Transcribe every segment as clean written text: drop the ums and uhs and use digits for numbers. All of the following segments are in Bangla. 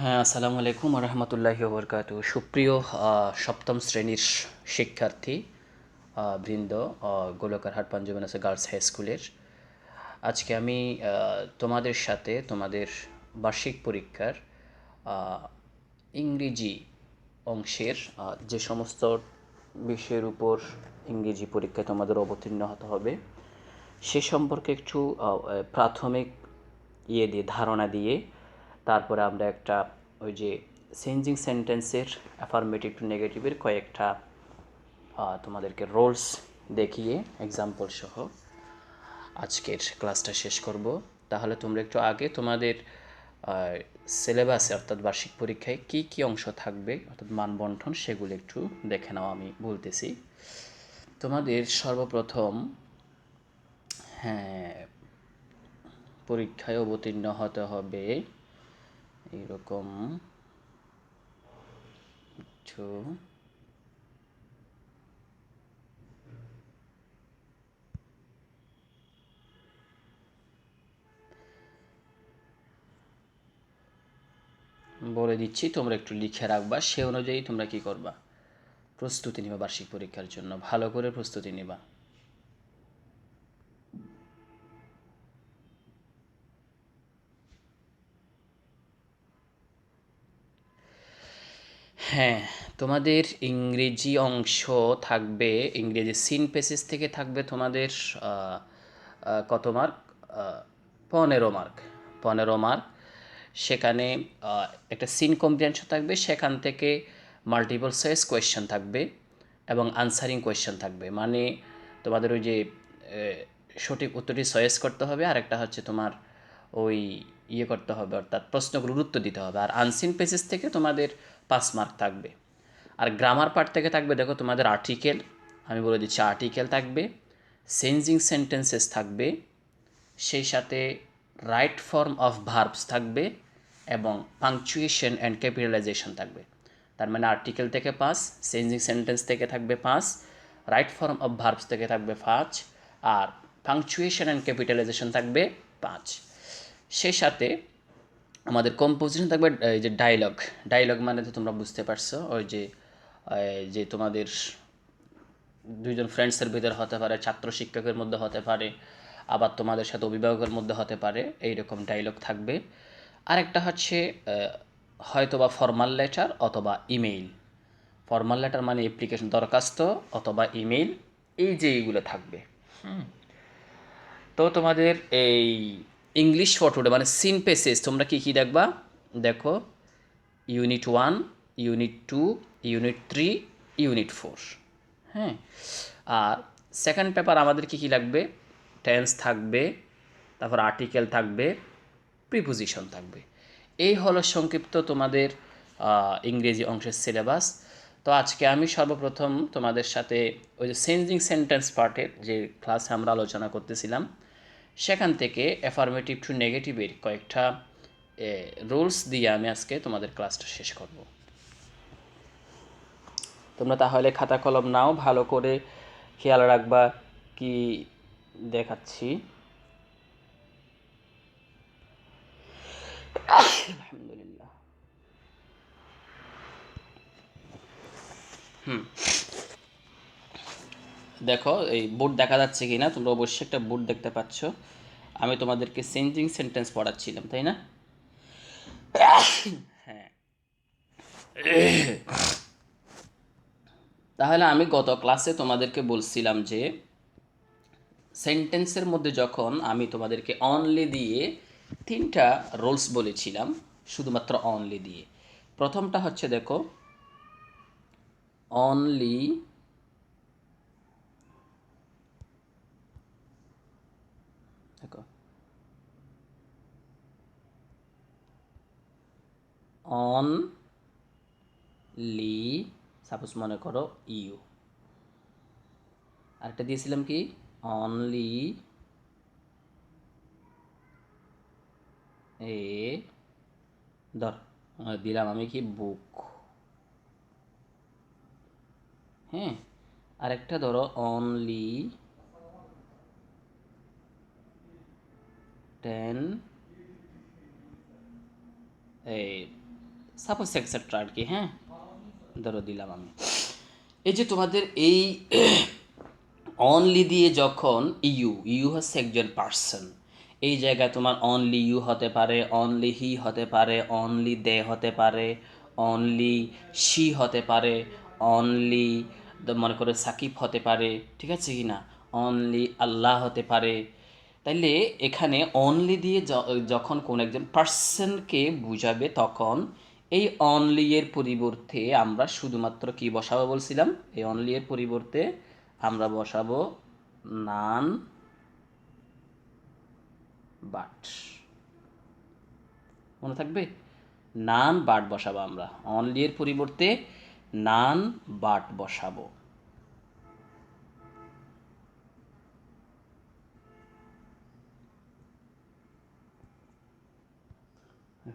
হ্যাঁ, আসসালামু আলাইকুম ওয়া রাহমাতুল্লাহি ওয়া বারাকাতুহু। সুপ্রিয় সপ্তম শ্রেণীর শিক্ষার্থী বৃন্দ, গোলকারহাট পাঞ্জাব গার্লস হাই স্কুলের। আজকে আমি তোমাদের সাথে তোমাদের বার্ষিক পরীক্ষার আহ, ইংরেজি অংশের যে সমস্ত বিষয়ের উপর ইংরেজি পরীক্ষায় তোমাদের অবতীর্ণ হতে হবে সে সম্পর্কে একটু প্রাথমিক ধারণা দিয়ে তারপরে আমরা একটা ওই যে চেঞ্জিং সেন্টেন্সের অ্যাফার্মেটিভ টু নেগেটিভের কয়েকটা তোমাদেরকে রোলস দেখিয়ে এক্সাম্পল সহ আজকের ক্লাসটা শেষ করব। তাহলে তোমরা একটু আগে তোমাদের সিলেবাসে অর্থাৎ বার্ষিক পরীক্ষায় কি কি অংশ থাকবে অর্থাৎ মানবন্ঠন সেগুলো একটু দেখে নাও। আমি বলতেছি তোমাদের সর্বপ্রথম, হ্যাঁ, পরীক্ষায় অবতীর্ণ হতে হবে এইরকম কিছু বলে দিচ্ছি, তোমরা একটু লিখে রাখবা। সে অনুযায়ী তোমরা কি করবা, প্রস্তুতি নিবা বার্ষিক পরীক্ষার জন্য, ভালো করে প্রস্তুতি নিবা। হ্যাঁ, তোমাদের ইংরেজি অংশ থাকবে, ইংরেজি সিন পেসেজ থেকে থাকবে তোমাদের কত মার্ক, 15 মার্ক। 15 মার্ক। সেখানে একটা সিন কম্প্রিহেনশন থাকবে, সেখান থেকে মাল্টিপল চয়েস কোয়েশ্চেন থাকবে এবং আনসারিং কোয়েশ্চেন থাকবে। মানে তোমাদের ওই যে সঠিক উত্তরটি চয়েস করতে হবে, আর একটা হচ্ছে তোমার ওই করতে হবে, অর্থাৎ প্রশ্নগুলোর উত্তর দিতে হবে। আর আনসিন পেজেস থেকে তোমাদের 5 মার্ক থাকবে। আর গ্রামার পার্ট থেকে থাকবে, দেখো তোমাদের আর্টিকেল, আমি বলে দিচ্ছি, আর্টিকেল থাকবে, চেঞ্জিং সেন্টেন্সেস থাকবে, সেই সাথে রাইট ফর্ম অফ ভার্বস থাকবে এবং পাংচুয়েশন অ্যান্ড ক্যাপিটালাইজেশন থাকবে। তার মানে আর্টিকেল থেকে 5, চেঞ্জিং সেন্টেন্স থেকে থাকবে 5, রাইট ফর্ম অফ ভার্বস থেকে থাকবে 5, আর পাংচুয়েশন অ্যান্ড ক্যাপিটালাইজেশন থাকবে 5। সেই সাথে আমাদের কম্পোজিশন থাকবে এই যে ডায়লগ। ডায়লগ মানে তো তোমরা বুঝতে পারছো, ওই যে যে তোমাদের দুইজন ফ্রেন্ডসের ভিতরে হতে পারে, ছাত্র শিক্ষকের মধ্যে হতে পারে, আবার তোমাদের সাথে অভিভাবকের মধ্যে হতে পারে, এইরকম ডায়লগ থাকবে। আরেকটা হচ্ছে হয়তো বা ফর্মাল লেটার অথবা ইমেইল। ফর্মাল লেটার মানে অ্যাপ্লিকেশন, দরখাস্ত, অথবা ইমেইল, এই যে এইগুলো থাকবে। তো তোমাদের এই ইংলিশ ফটোটা মানে সিন পেসেস তোমরা কী কী দেখবা, দেখো, ইউনিট 1, ইউনিট 2, ইউনিট 3, ইউনিট 4। হ্যাঁ, আর সেকেন্ড পেপার আমাদের কী কী লাগবে, টেন্স থাকবে, তারপর আর্টিকেল থাকবে, প্রিপোজিশন থাকবে। এই হলো সংক্ষিপ্ত তোমাদের ইংরেজি অংশের সিলেবাস। তো আজকে আমি সর্বপ্রথম তোমাদের সাথে ওই যে চেঞ্জিং সেন্টেন্স পার্টের যে ক্লাসে আমরা আলোচনা করতেছিলাম সেখান থেকে অ্যাফার্মেটিভ টু নেগেটিভের কয়েকটা রুলস দিয়ে আমি আজকে তোমাদের ক্লাসটা শেষ করব। তোমরা তাহলে খাতা কলম নাও, ভালো করে খেয়াল রাখবা কি দেখাচ্ছি। আলহামদুলিল্লাহ। দেখো এই বোর্ড দেখা যাচ্ছে কি না, তোমরা অবশ্যই একটা বোর্ড দেখতে পাচ্ছ। আমি তোমাদেরকে চেঞ্জিং সেন্টেন্স পড়াচ্ছিলাম, তাই না? হ্যাঁ, তাহলে আমি গত ক্লাসে তোমাদেরকে বলছিলাম যে সেন্টেন্সের মধ্যে যখন আমি তোমাদেরকে অনলি দিয়ে 3টা রোলস বলেছিলাম, শুধুমাত্র অনলি দিয়ে। প্রথমটা হচ্ছে দেখো, অনলি, দেখো, অনলি, সাপোজ মনে করো ইউ। আরেকটা দিয়েছিলাম কি, অনলি এ, ধর দিলাম আমি কি, বুক। হ্যাঁ, আরেকটা ধরো, অনলি 10 এ সাপোজ এক্সেট্রা আর কি। হ্যাঁ, ধরো দিলাম আমি। এই যে তোমাদের এই অনলি দিয়ে যখন ইউ, ইউ হচ্ছে একজন পার্সন, এই জায়গায় তোমার অনলি ইউ হতে পারে, অনলি হি হতে পারে, অনলি দে হতে পারে, অনলি শি হতে পারে, অনলি মনে করো সাকিব হতে পারে, ঠিক আছে কি না, অনলি আল্লাহ হতে পারে। তাইলে এখানে অনলি দিয়ে যখন কোন একজন পার্সনকে বুঝাবে তখন এই অনলি এর পরিবর্তে আমরা শুধুমাত্র কি বসাবো বলছিলাম, এই অনলি এর পরিবর্তে আমরা বসাবো নান বাট। মনে থাকবে, নান বাট বসাবো আমরা, অনলি এর পরিবর্তে নান বাট বসাবো।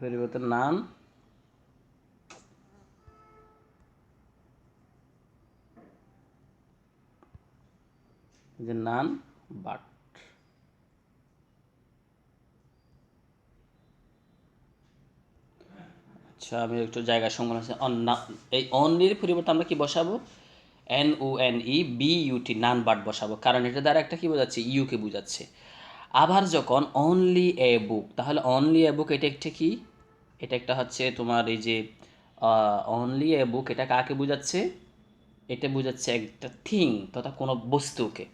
পরিবর্তে নান যে নান বাট। আচ্ছা, আমি একটু জায়গা সংকলন আছে। এই অনলির পরিবর্তে আমরা কি বসাবো, NONEBUT, নান বাট বসাবো, কারণ এটা দ্বারা একটা কি বোঝাচ্ছে, ইউকে বোঝাচ্ছে। আবার যখন অনলি এ বুক, তাহলে অনলি এ বুক এটা একটা কি, এটা একটা হচ্ছে তোমার এই যে অনলি এ বুক, এটা কাকে বোঝাচ্ছে, এটা বোঝাচ্ছে একটা থিং তথা কোনো বস্তুকে।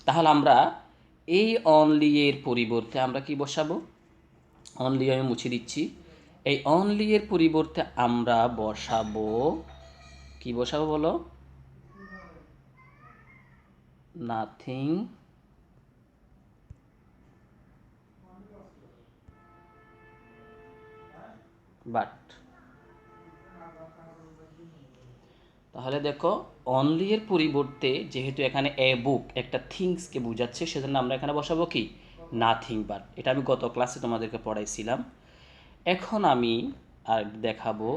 তাহলে আমরা এই অনলি এর পরিবর্তে আমরা কি বসাবো, অনলি আমি মুছে দিচ্ছি, এই অনলি এর পরিবর্তে আমরা বসাবো, কি বসাবো বলো, নাথিং বাট। তাহলে দেখো, অনলি এর পরিবর্তে যেহেতু এখানে এ বুক একটা থিংসকে বোঝাচ্ছে, সেজন্য আমরা এখানে বসাবো কি, নাথিং বাট। এটা আমি গত ক্লাসে তোমাদেরকে পড়াইছিলাম। এখন আমি আর দেখাবো,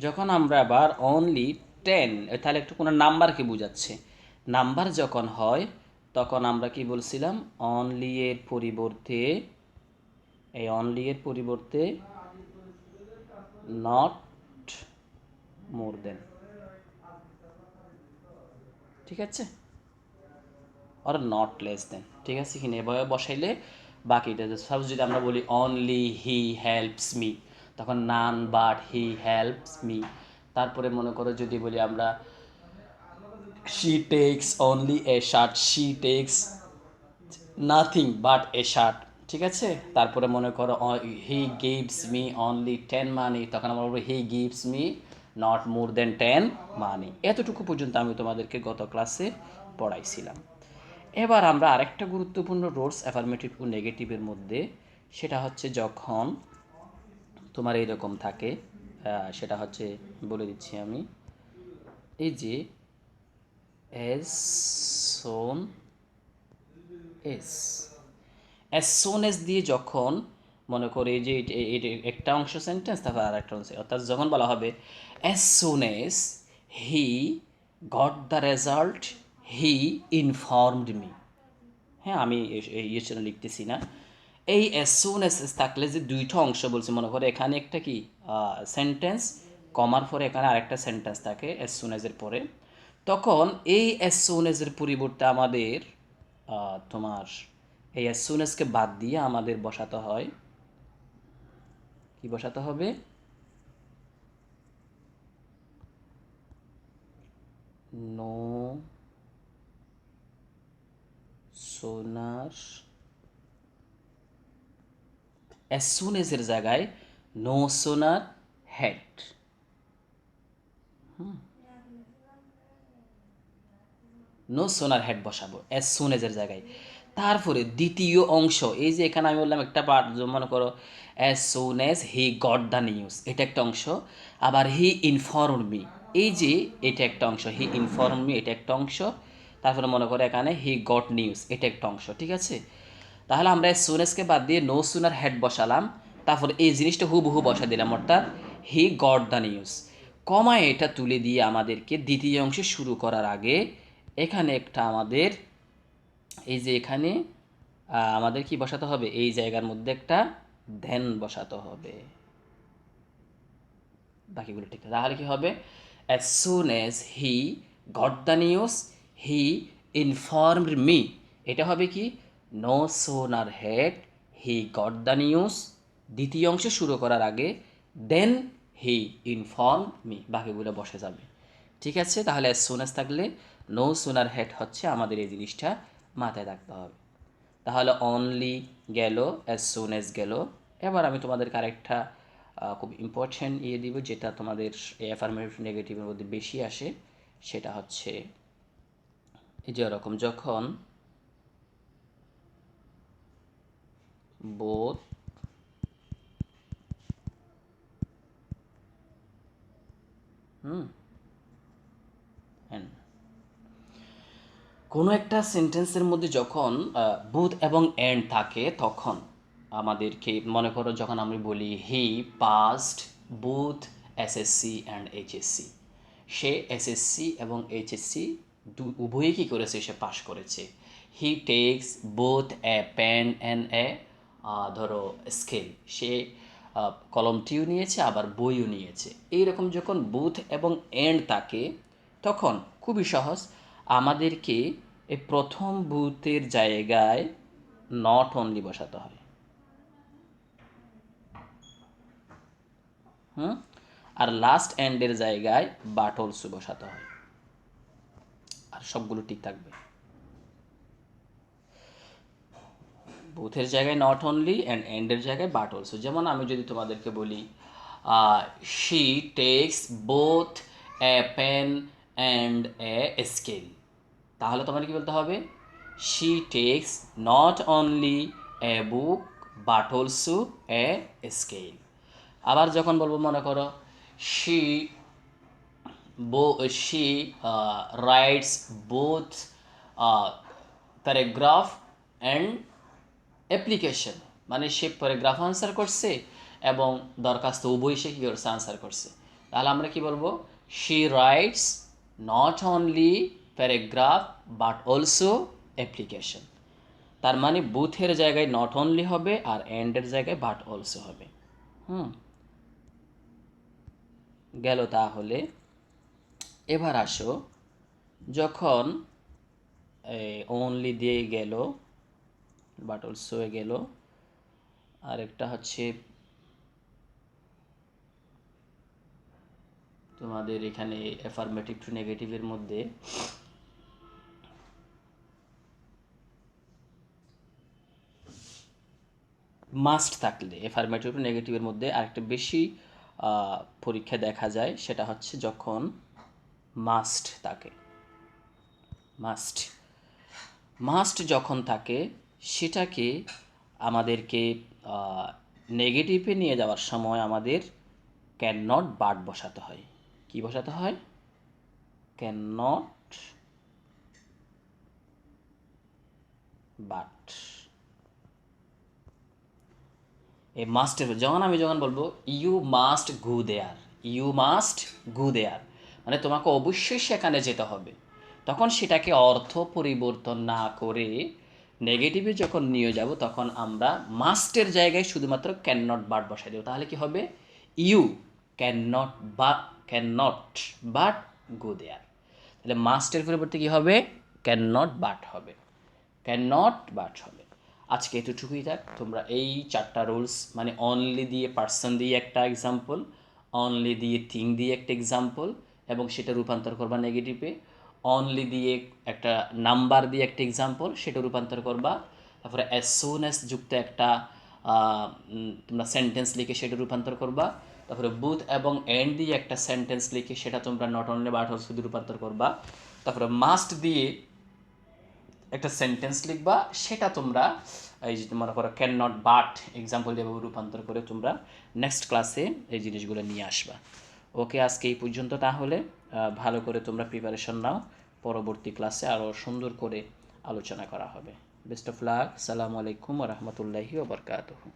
যখন আমরা আবার অনলি 10, তাহলে একটু কোনো নাম্বারকে বোঝাচ্ছে, নাম্বার যখন হয় তখন আমরা কি বলছিলাম, অনলি এর পরিবর্তে, এই অনলি এর পরিবর্তে নট মোর দেন, ঠিক আছে, আর নট লেস দেন, ঠিক আছে কিনা, এভাবে বসাইলে বাকিটা, সাপোজ যদি আমরা বলি অনলি হি হেল্পস মি, তখন none but he helps me. তারপরে মনে করো যদি বলি আমরা she takes only a shirt, she takes nothing but a shirt, ঠিক আছে। তারপরে মনে করো he gives me only 10 money, তখন আমরা বলবো he gives me not more than 10 money. এতটুকু পর্যন্ত আমি তোমাদেরকে গত ক্লাসে পড়াইছিলাম। এবার আমরা আরেকটা গুরুত্বপূর্ণ রোলস অ্যাফার্মেটিভ ও নেগেটিভের মধ্যে, সেটা হচ্ছে যখন তোমার এইরকম থাকে, সেটা হচ্ছে বলে দিচ্ছি আমি, এই যে এস সোন এস, অ্যাজ সোন এস দিয়ে যখন মনে করি যে একটা অংশ সেন্টেন্স, তারপর আর একটা অংশ, অর্থাৎ যখন বলা হবে as soon as he got the result he informed me. হ্যাঁ, আমি ইয়ের জন্য লিখতেছি না, এই অ্যাজ সুন এস থাকলে যে দুইটা অংশ বলছি, মনে করে এখানে একটা কি সেন্টেন্স, কমার পরে এখানে আরেকটা সেন্টেন্স থাকে অ্যাজ সুন এজের পরে, তখন এই অ্যাজ সুন এজের পরিবর্তে আমাদের তোমার এই অ্যাজ সুন এসকে বাদ দিয়ে আমাদের বসাতে হয়, কি বসাতে হবে, নো সোনার, অ্যাজ সুন এজের জায়গায় no sooner had, no sooner had বসাবো অ্যাজ সুন এজের জায়গায়। তারপরে দ্বিতীয় অংশ, এই যে এখানে আমি বললাম একটা পার্ট, মনে করো as soon as he got the news, এটা একটা অংশ। আবার হি ইনফর্ম মি, এই যে এটা একটা অংশ, হি ইনফর্ম মি এটা একটা অংশ। তারপরে মনে করো এখানে হি গট নিউজ, এটা একটা অংশ, ঠিক আছে। তাহলে আমরা অ্যাজ সুন এজকে বাদ দিয়ে নো সুনার হেড বসালাম, তারপর এই জিনিসটা হুবহু বসা দিলাম, অর্থাৎ হি গট দ্য নিউজ, কমায় এটা তুলে দিয়ে আমাদেরকে দ্বিতীয় অংশে শুরু করার আগে এখানে একটা আমাদের, এই যে এখানে আমাদের কি বসাতে হবে, এই জায়গার মধ্যে একটা দেন বসাতে হবে, বাকিগুলো ঠিক আছে। তাহলে কি হবে, as soon as he got the news he informed me, এটা হবে কি, no sooner had he got the news, দ্বিতীয় অংশ শুরু করার আগে দেন হি ইনফর্ম মি, বাকিগুলো বসে যাবে। ঠিক আছে, তাহলে অ্যাজ সুন এজ থাকলে নো সোনার হেড হচ্ছে আমাদের এই জিনিসটা মাথায় রাখতে হবে। তাহলে অনলি গেল, অ্যাজ সুন এজ গেল। এবার আমি তোমাদেরকে আরেকটা খুব ইম্পর্ট্যান্ট দিব, যেটা তোমাদের অ্যাফার্মেটিভ নেগেটিভের মধ্যে বেশি আসে, সেটা হচ্ছে এই যে এরকম যখন বোথ অ্যান্ড, কোনো একটা সেন্টেন্সের মধ্যে যখন বুথ এবং এন্ড থাকে, তখন আমাদেরকে মনে করো যখন আমি বলি he passed both SSC and HSC, সে এসএসসি এবং এইচএসসি উভয়ই কী করেছে, সে পাশ করেছে। He takes both a pen and a, ধরো স্কেল, সে কলমটিও নিয়েছে আবার বইও নিয়েছে। এইরকম যখন বুথ এবং এন্ড থাকে তখন খুবই সহজ, আমাদেরকে এই প্রথম বুথের জায়গায় নট অনলি বসাতে হয়, আর লাস্ট এন্ডের জায়গায় বাট অলসো বসাতে হয়, আর সবগুলো ঠিক থাকবে। বুথের জায়গায় নট অনলি অ্যান্ড এন্ডের জায়গায় বাট অলসো। যেমন আমি যদি তোমাদেরকে বলি she takes both a pen and a scale, তাহলে তোমার কি বলতে হবে, she takes not only a book but also a scale. আবার যখন বলবো, মনে করো she she writes both paragraph and application, মানে সে প্যারাগ্রাফ আনসার করছে এবং দরখাস্ত উভয় সে কী করছে, আনসার করছে। তাহলে আমরা কি বলবো, she rights not only paragraph but also application. তার মানে বুথের জায়গায় নট অনলি হবে আর এন্ডের জায়গায় বাট অলসো হবে। গেল। তাহলে এবার আসো, যখন অনলি দিয়ে গেল, বাট অলসো গেল, আরেকটা হচ্ছে তোমাদের এখানে অ্যাফার্মেটিভ টু নেগেটিভের মধ্যে মাস্ট থাকলে, অ্যাফার্মেটিভ টু নেগেটিভের মধ্যে আরেকটা বেশি পরীক্ষা দেখা যায়, সেটা হচ্ছে যখন মাস্ট থাকে। মাস্ট মাস্ট যখন থাকে, সেটাকে আমাদেরকে নেগেটিভে নিয়ে যাওয়ার সময় আমাদের ক্যান নট বাট বসাতে হয়। কি বসাতে হয়, ক্যান নট বাট। এই মাস্টের যখন বলবো you must go there, you must go there, মানে তোমাকে অবশ্যই সেখানে যেতে হবে, তখন সেটাকে অর্থ পরিবর্তন না করে নেগেটিভে যখন নিয়ে যাব, তখন আমরা মাস্টের জায়গায় শুধুমাত্র ক্যান নট বাট বসাই দেবো। তাহলে কি হবে, you can not but go there. তাহলে মাস্টের পরিবর্তে কী হবে, ক্যান নট বাট হবে, ক্যান নট বাট হবে। আজকে এতটুকুই থাক। তোমরা এই 4টা রুলস, মানে অনলি দিয়ে পার্সন দিয়ে একটা এক্সাম্পল, অনলি দিয়ে থিং দিয়ে একটা এক্সাম্পল, এবং সেটা রূপান্তর করবা নেগেটিভে, অনলি দিয়ে একটা নাম্বার দিয়ে একটা এক্সাম্পল, সেটা রূপান্তর করবা, তারপরে অ্যাজ সুন অ্যাজ যুক্ত একটা তোমরা সেন্টেন্স লিখে সেটা রূপান্তর করবা, তারপরে বুথ এবং এন্ড দিয়ে একটা সেন্টেন্স লিখে সেটা তোমরা নট অনলি বাট অলসো রূপান্তর করবা, তারপরে মাস্ট দিয়ে একটা সেন্টেন্স লিখবা, সেটা তোমরা এই যে মনে করো ক্যান নট বাট এক্সাম্পল দিয়ে রূপান্তর করে তোমরা নেক্সট ক্লাসে এই জিনিসগুলো নিয়ে আসবা। ওকে, আজকে এই পর্যন্ত। তাহলে ভালো করে তোমরা প্রিপারেশন নাও, পরবর্তী ক্লাসে আরও সুন্দর করে আলোচনা করা হবে। Best of luck. সালামু আলাইকুম ওয়া রাহমাতুল্লাহি ওয়া বারাকাতুহু।